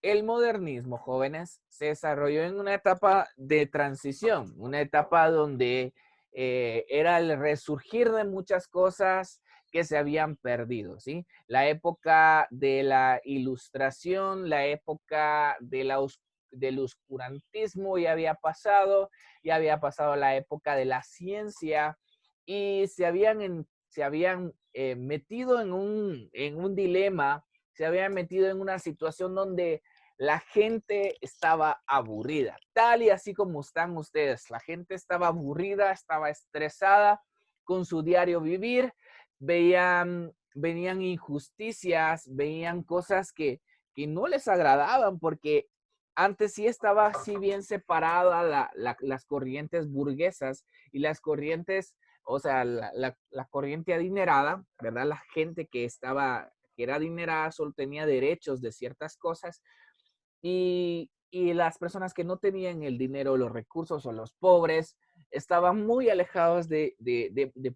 El modernismo, jóvenes, se desarrolló en una etapa de transición, una etapa donde era el resurgir de muchas cosas que se habían perdido, ¿sí? La época de la ilustración, la época de del oscurantismo ya había pasado la época de la ciencia y se habían metido en un dilema, se habían metido en una situación donde la gente estaba aburrida, tal y así como están ustedes. La gente estaba aburrida, estaba estresada con su diario vivir, venían injusticias, veían cosas que no les agradaban porque antes sí estaba así bien separada las corrientes burguesas y las corrientes, o sea, la corriente adinerada, ¿verdad? La gente que era adinerada solo tenía derechos de ciertas cosas y las personas que no tenían el dinero, los recursos o los pobres estaban muy alejados de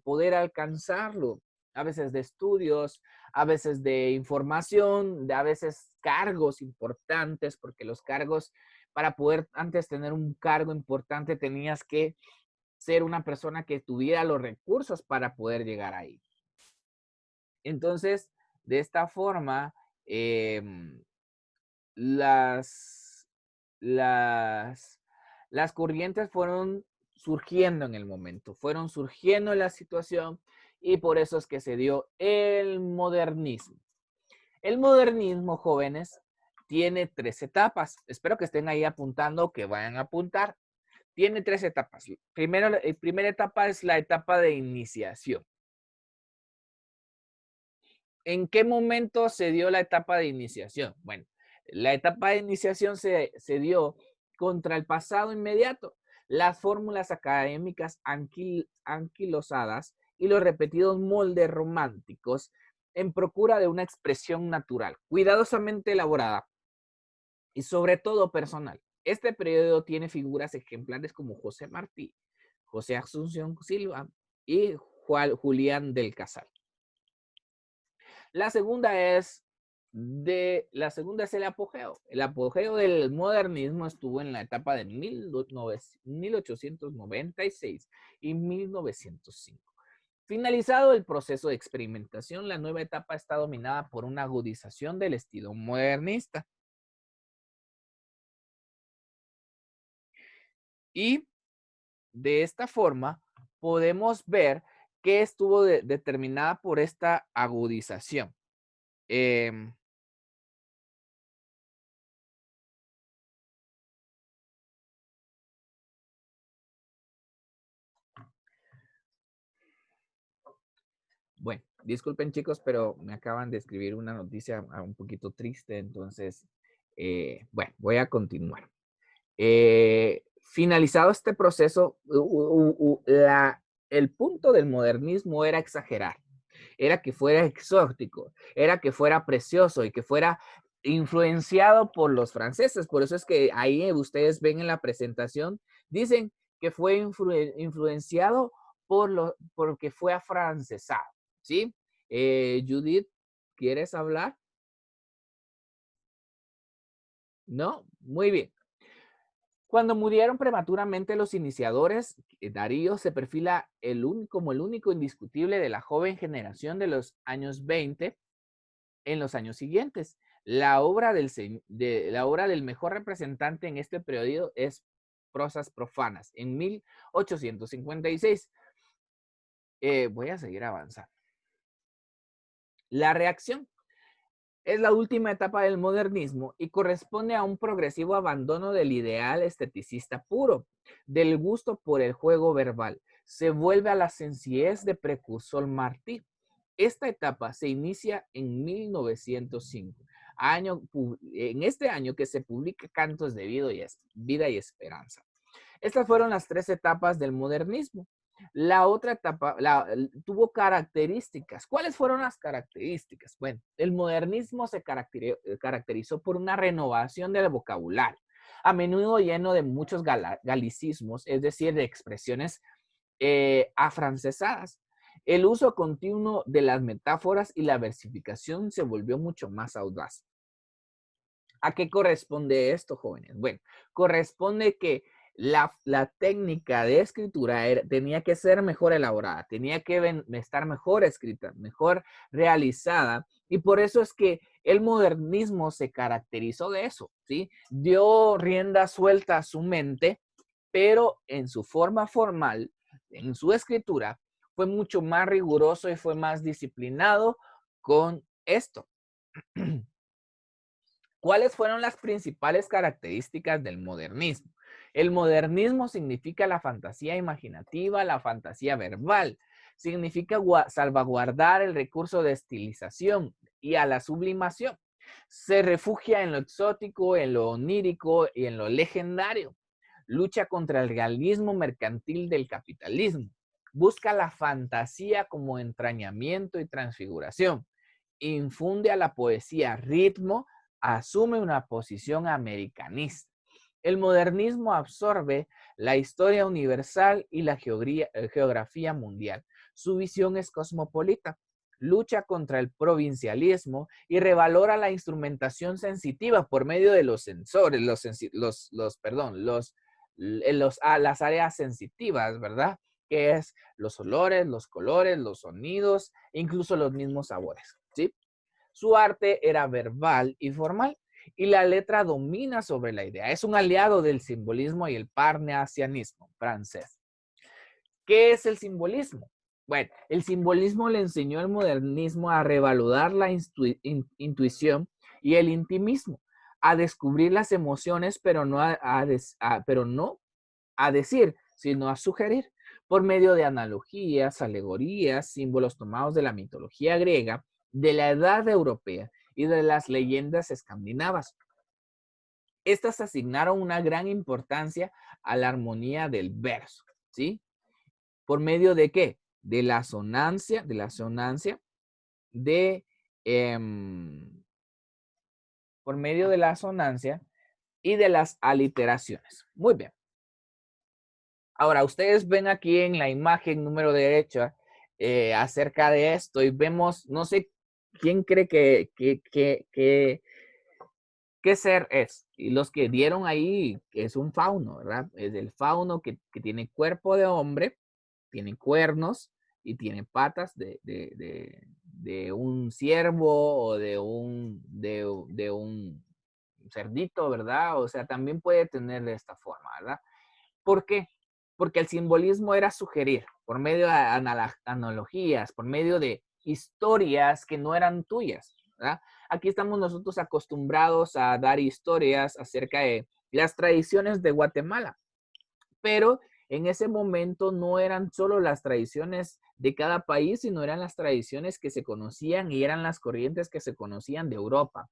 poder alcanzarlo, a veces de estudios, a veces de información, a veces cargos importantes, porque los cargos, para poder antes tener un cargo importante, tenías que ser una persona que tuviera los recursos para poder llegar ahí. Entonces, de esta forma, eh, las, las, las corrientes fueron surgiendo en el momento, fueron surgiendo en la situación y por eso es que se dio el modernismo. El modernismo, jóvenes, tiene tres etapas. Espero que estén ahí apuntando, que vayan a apuntar. Tiene tres etapas. Primero, la primera etapa es la etapa de iniciación. ¿En qué momento se dio la etapa de iniciación? Bueno, la etapa de iniciación se dio contra el pasado inmediato, las fórmulas académicas anquilosadas y los repetidos moldes románticos en procura de una expresión natural, cuidadosamente elaborada y sobre todo personal. Este periodo tiene figuras ejemplares como José Martí, José Asunción Silva y Julián del Casal. La segunda es la segunda es el apogeo. El apogeo del modernismo estuvo en la etapa de 1896 y 1905. Finalizado el proceso de experimentación, la nueva etapa está dominada por una agudización del estilo modernista. Y de esta forma podemos ver que estuvo determinada por esta agudización. Eh, Bueno, disculpen chicos, pero me acaban de escribir una noticia un poquito triste, entonces, bueno, voy a continuar. Finalizado este proceso, el punto del modernismo era exagerar, era que fuera exótico, era que fuera precioso y que fuera influenciado por los franceses. Por eso es que ahí ustedes ven en la presentación, dicen que fue influenciado porque fue afrancesado. ¿Sí? Judith, ¿quieres hablar? ¿No? Muy bien. Cuando murieron prematuramente los iniciadores, Darío se perfila como el único indiscutible de la joven generación de los años 20 en los años siguientes. La obra del mejor representante en este periodo es Prosas Profanas, en 1856. Voy a seguir avanzando. La reacción es la última etapa del modernismo y corresponde a un progresivo abandono del ideal esteticista puro, del gusto por el juego verbal. Se vuelve a la sencillez de precursor Martí. Esta etapa se inicia en 1905, en este año que se publica Cantos de Vida y Esperanza. Estas fueron las tres etapas del modernismo. La otra etapa tuvo características. ¿Cuáles fueron las características? Bueno, el modernismo se caracterizó por una renovación del vocabulario, a menudo lleno de muchos galicismos, es decir, de expresiones afrancesadas. El uso continuo de las metáforas y la versificación se volvió mucho más audaz. ¿A qué corresponde esto, jóvenes? Bueno, corresponde que la técnica de escritura tenía que ser mejor elaborada, tenía que estar mejor escrita, mejor realizada, y por eso es que el modernismo se caracterizó de eso, ¿sí? Dio rienda suelta a su mente, pero en su forma formal, en su escritura, fue mucho más riguroso y fue más disciplinado con esto. ¿Cuáles fueron las principales características del modernismo? El modernismo significa la fantasía imaginativa, la fantasía verbal. Significa salvaguardar el recurso de estilización y a la sublimación. Se refugia en lo exótico, en lo onírico y en lo legendario. Lucha contra el realismo mercantil del capitalismo. Busca la fantasía como entrañamiento y transfiguración. Infunde a la poesía ritmo, asume una posición americanista. El modernismo absorbe la historia universal y la geografía mundial. Su visión es cosmopolita, lucha contra el provincialismo y revalora la instrumentación sensitiva por medio de los sensores, las áreas sensitivas, ¿verdad? Que es los olores, los colores, los sonidos, incluso los mismos sabores, ¿sí? Su arte era verbal y formal y la letra domina sobre la idea. Es un aliado del simbolismo y el parnasianismo francés. ¿Qué es el simbolismo? Bueno, el simbolismo le enseñó al modernismo a revaludar la intuición y el intimismo, a descubrir las emociones, pero no a decir, sino a sugerir, por medio de analogías, alegorías, símbolos tomados de la mitología griega, de la edad europea y de las leyendas escandinavas. Estas asignaron una gran importancia a la armonía del verso, ¿sí? ¿Por medio de qué? De la asonancia, de, por medio de la asonancia y de las aliteraciones. Muy bien. Ahora, ustedes ven aquí en la imagen número derecha acerca de esto y vemos, no sé quién cree qué ser es. Y los que dieron ahí es un fauno, ¿verdad? Es el fauno que tiene cuerpo de hombre, tiene cuernos y tiene patas de un ciervo o de un cerdito, ¿verdad? O sea, también puede tener de esta forma, ¿verdad? ¿Por qué? Porque el simbolismo era sugerir por medio de analogías, por medio de historias que no eran tuyas, ¿verdad? Aquí estamos nosotros acostumbrados a dar historias acerca de las tradiciones de Guatemala, pero en ese momento no eran solo las tradiciones de cada país, sino eran las tradiciones que se conocían y eran las corrientes que se conocían de Europa.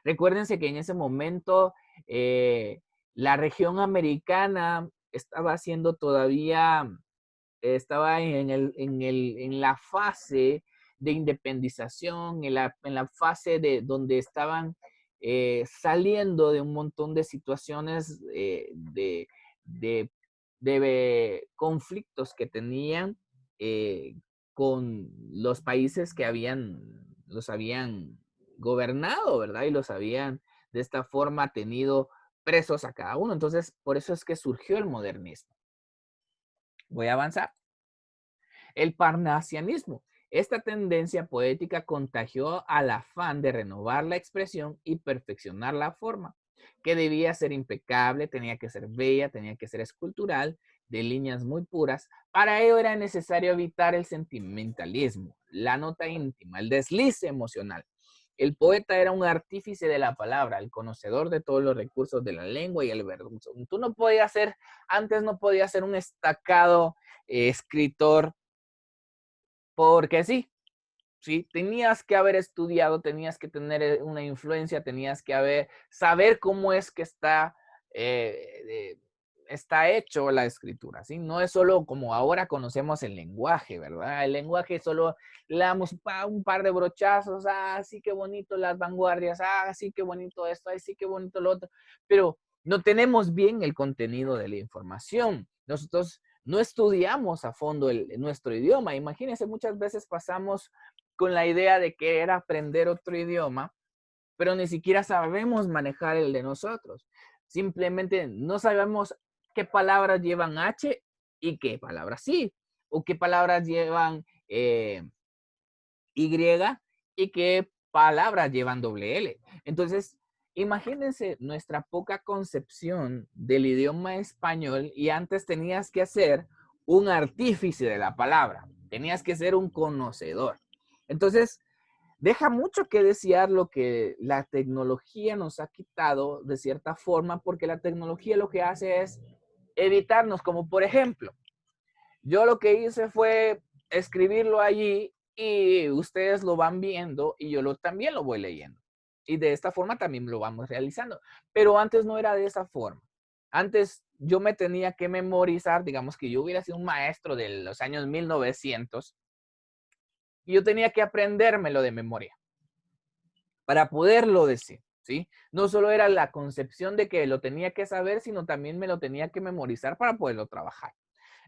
Recuérdense que en ese momento la región americana estaba siendo todavía, estaba en la fase de independización, en la fase de donde estaban saliendo de un montón de situaciones de, de conflictos que tenían con los países que los habían gobernado, ¿verdad? Y los habían de esta forma tenido presos a cada uno. Entonces, por eso es que surgió el modernismo. Voy a avanzar. El parnasianismo. Esta tendencia poética contagió al afán de renovar la expresión y perfeccionar la forma, que debía ser impecable, tenía que ser bella, tenía que ser escultural, de líneas muy puras. Para ello era necesario evitar el sentimentalismo, la nota íntima, el deslice emocional. El poeta era un artífice de la palabra, el conocedor de todos los recursos de la lengua y el verbo. Tú no podías ser, antes no podías ser un destacado escritor porque sí, tenías que haber estudiado, tenías que tener una influencia, tenías que saber cómo es que está hecho la escritura, ¿sí? No es solo como ahora conocemos el lenguaje, ¿verdad? El lenguaje solo le damos un par de brochazos, sí, qué bonito las vanguardias, sí, qué bonito esto, sí, qué bonito lo otro, pero no tenemos bien el contenido de la información. Nosotros no estudiamos a fondo nuestro idioma. Imagínense, muchas veces pasamos con la idea de querer aprender otro idioma pero ni siquiera sabemos manejar el de nosotros. Simplemente no sabemos qué palabras llevan H y qué palabras sí, o qué palabras llevan Y y qué palabras llevan doble L. Entonces, imagínense nuestra poca concepción del idioma español y antes tenías que ser un artífice de la palabra, tenías que ser un conocedor. Entonces, deja mucho que desear lo que la tecnología nos ha quitado de cierta forma, porque la tecnología lo que hace es evitarnos, como por ejemplo, yo lo que hice fue escribirlo allí y ustedes lo van viendo y yo también lo voy leyendo. Y de esta forma también lo vamos realizando. Pero antes no era de esa forma. Antes yo me tenía que memorizar, digamos que yo hubiera sido un maestro de los años 1900 y yo tenía que aprendérmelo de memoria para poderlo decir, ¿sí? No solo era la concepción de que lo tenía que saber, sino también me lo tenía que memorizar para poderlo trabajar.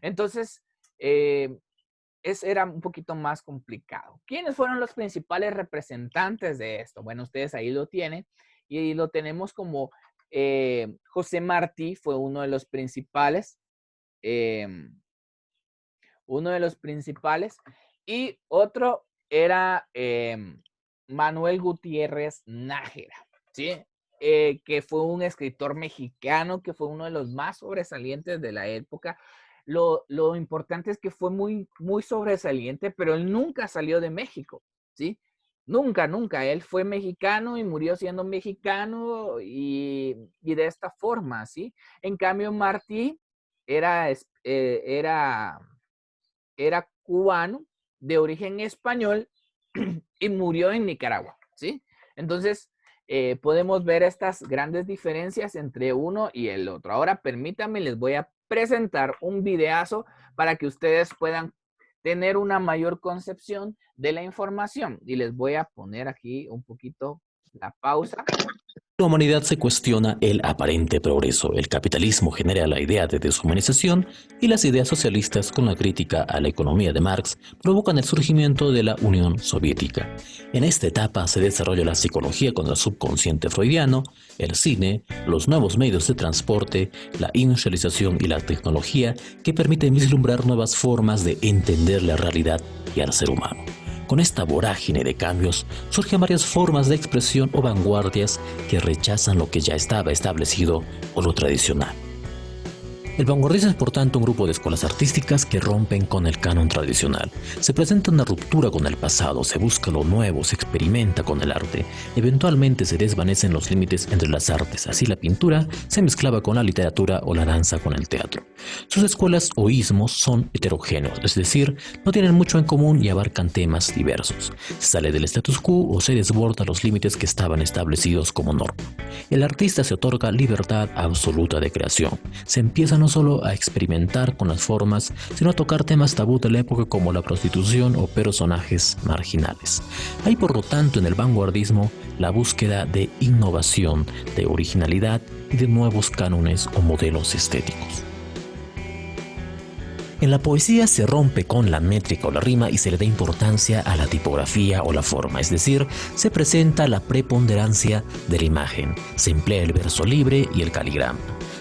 Entonces, era un poquito más complicado. ¿Quiénes fueron los principales representantes de esto? Bueno, ustedes ahí lo tienen y lo tenemos como José Martí fue uno de los principales. Y otro era Manuel Gutiérrez Nájera, ¿sí? Que fue un escritor mexicano que fue uno de los más sobresalientes de la época. Lo importante es que fue muy, muy sobresaliente, pero él nunca salió de México, ¿sí? Nunca, nunca. Él fue mexicano y murió siendo mexicano y de esta forma, ¿sí? En cambio, Martí era cubano de origen español y murió en Nicaragua, ¿sí? Entonces, podemos ver estas grandes diferencias entre uno y el otro. Ahora, permítanme, les voy a presentar un videazo para que ustedes puedan tener una mayor concepción de la información. Y les voy a poner aquí un poquito la pausa. La humanidad se cuestiona el aparente progreso. El capitalismo genera la idea de deshumanización y las ideas socialistas con la crítica a la economía de Marx provocan el surgimiento de la Unión Soviética. En esta etapa se desarrolla la psicología con el subconsciente freudiano, el cine, los nuevos medios de transporte, la industrialización y la tecnología que permiten vislumbrar nuevas formas de entender la realidad y al ser humano. Con esta vorágine de cambios surgen varias formas de expresión o vanguardias que rechazan lo que ya estaba establecido o lo tradicional. El vanguardismo es por tanto un grupo de escuelas artísticas que rompen con el canon tradicional. Se presenta una ruptura con el pasado, se busca lo nuevo, se experimenta con el arte. Eventualmente se desvanecen los límites entre las artes, así la pintura se mezclaba con la literatura o la danza con el teatro. Sus escuelas o ismos son heterogéneos, es decir, no tienen mucho en común y abarcan temas diversos. Se sale del status quo o se desborda los límites que estaban establecidos como norma. El artista se otorga libertad absoluta de creación. Se empieza no solo a experimentar con las formas, sino a tocar temas tabú de la época como la prostitución o personajes marginales. Hay por lo tanto en el vanguardismo la búsqueda de innovación, de originalidad y de nuevos cánones o modelos estéticos. En la poesía se rompe con la métrica o la rima y se le da importancia a la tipografía o la forma, es decir, se presenta la preponderancia de la imagen, se emplea el verso libre y el caligrama.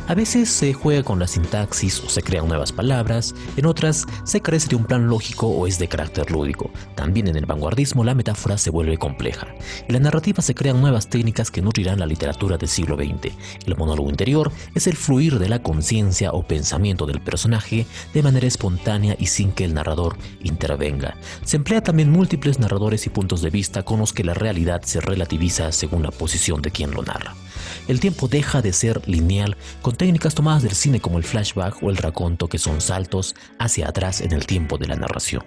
A veces se juega con la sintaxis o se crean nuevas palabras, en otras se carece de un plan lógico o es de carácter lúdico. También en el vanguardismo la metáfora se vuelve compleja. En la narrativa se crean nuevas técnicas que nutrirán la literatura del siglo XX. El monólogo interior es el fluir de la conciencia o pensamiento del personaje de manera espontánea y sin que el narrador intervenga. Se emplea también múltiples narradores y puntos de vista con los que la realidad se relativiza según la posición de quien lo narra. El tiempo deja de ser lineal con técnicas tomadas del cine como el flashback o el raconto, que son saltos hacia atrás en el tiempo de la narración.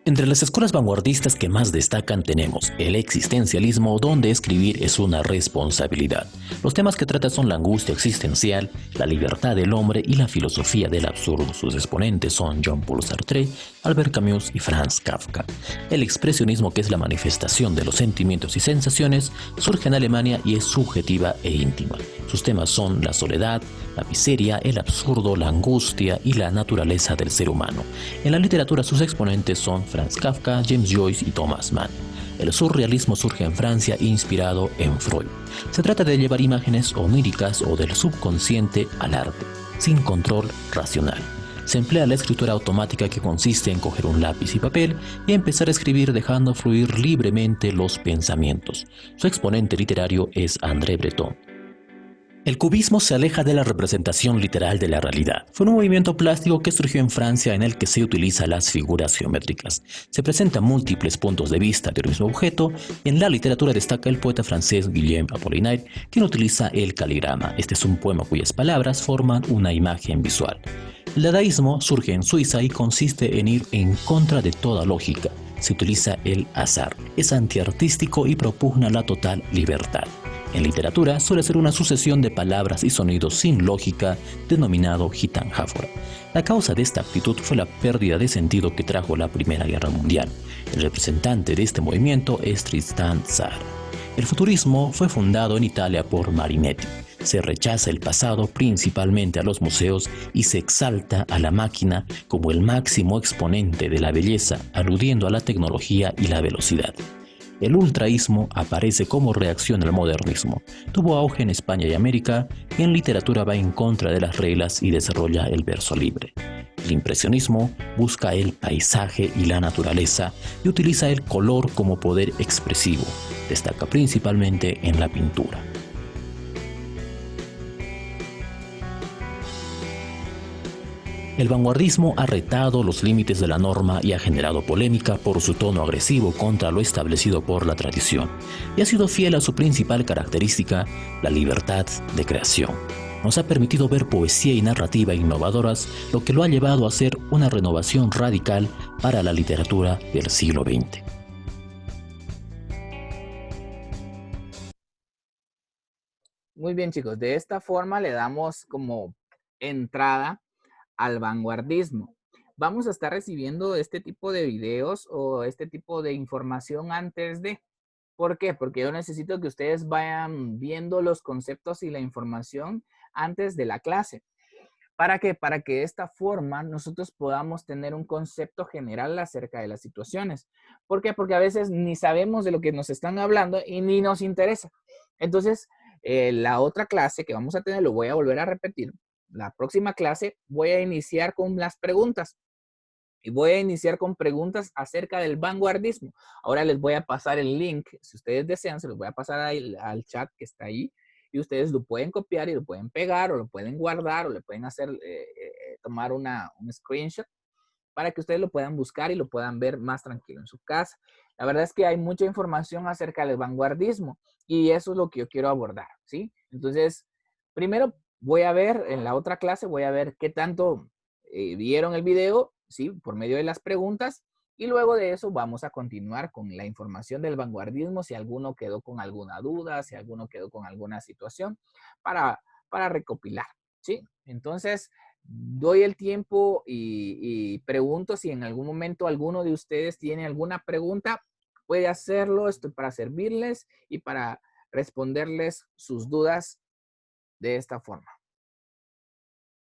Entre las escuelas vanguardistas que más destacan tenemos el existencialismo, donde escribir es una responsabilidad. Los temas que trata son la angustia existencial, la libertad del hombre y la filosofía del absurdo. Sus exponentes son Jean-Paul Sartre, Albert Camus y Franz Kafka. El expresionismo, que es la manifestación de los sentimientos y sensaciones, surge en Alemania y es subjetiva e íntima. Sus temas son la soledad, la miseria, el absurdo, la angustia y la naturaleza del ser humano. En la literatura sus exponentes son Franz Kafka, James Joyce y Thomas Mann. El surrealismo surge en Francia inspirado en Freud. Se trata de llevar imágenes oníricas o del subconsciente al arte, sin control racional. Se emplea la escritura automática, que consiste en coger un lápiz y papel y empezar a escribir dejando fluir libremente los pensamientos. Su exponente literario es André Breton. El cubismo se aleja de la representación literal de la realidad. Fue un movimiento plástico que surgió en Francia en el que se utilizan las figuras geométricas. Se presentan múltiples puntos de vista del mismo objeto. En la literatura destaca el poeta francés Guillaume Apollinaire, quien utiliza el caligrama. Este es un poema cuyas palabras forman una imagen visual. El dadaísmo surge en Suiza y consiste en ir en contra de toda lógica. Se utiliza el azar. Es antiartístico y propugna la total libertad. En literatura suele ser una sucesión de palabras y sonidos sin lógica, denominado gitanjáfora. La causa de esta actitud fue la pérdida de sentido que trajo la Primera Guerra Mundial. El representante de este movimiento es Tristan Tzar. El futurismo fue fundado en Italia por Marinetti. Se rechaza el pasado, principalmente a los museos, y se exalta a la máquina como el máximo exponente de la belleza, aludiendo a la tecnología y la velocidad. El ultraísmo aparece como reacción al modernismo. Tuvo auge en España y América, y en literatura va en contra de las reglas y desarrolla el verso libre. El impresionismo busca el paisaje y la naturaleza y utiliza el color como poder expresivo. Destaca principalmente en la pintura. El vanguardismo ha retado los límites de la norma y ha generado polémica por su tono agresivo contra lo establecido por la tradición, y ha sido fiel a su principal característica, la libertad de creación. Nos ha permitido ver poesía y narrativa innovadoras, lo que lo ha llevado a ser una renovación radical para la literatura del siglo XX. Muy bien, chicos. De esta forma le damos como entrada al vanguardismo. Vamos a estar recibiendo este tipo de videos o este tipo de información antes de. ¿Por qué? Porque yo necesito que ustedes vayan viendo los conceptos y la información antes de la clase. ¿Para qué? Para que de esta forma nosotros podamos tener un concepto general acerca de las situaciones. ¿Por qué? Porque a veces ni sabemos de lo que nos están hablando y ni nos interesa. Entonces, la otra clase que vamos a tener, lo voy a volver a repetir. La próxima clase voy a iniciar con las preguntas. Y voy a iniciar con preguntas acerca del vanguardismo. Ahora les voy a pasar el link. Si ustedes desean, se los voy a pasar al chat que está ahí. Y ustedes lo pueden copiar y lo pueden pegar o lo pueden guardar o le pueden hacer, tomar un screenshot para que ustedes lo puedan buscar y lo puedan ver más tranquilo en su casa. La verdad es que hay mucha información acerca del vanguardismo y eso es lo que yo quiero abordar, ¿sí? Entonces, primero voy a ver, en la otra clase voy a ver qué tanto vieron el video, ¿sí? Por medio de las preguntas. Y luego de eso vamos a continuar con la información del vanguardismo, si alguno quedó con alguna duda, si alguno quedó con alguna situación, para recopilar, ¿sí? Entonces, doy el tiempo y pregunto si en algún momento alguno de ustedes tiene alguna pregunta, puede hacerlo, estoy para servirles y para responderles sus dudas de esta forma.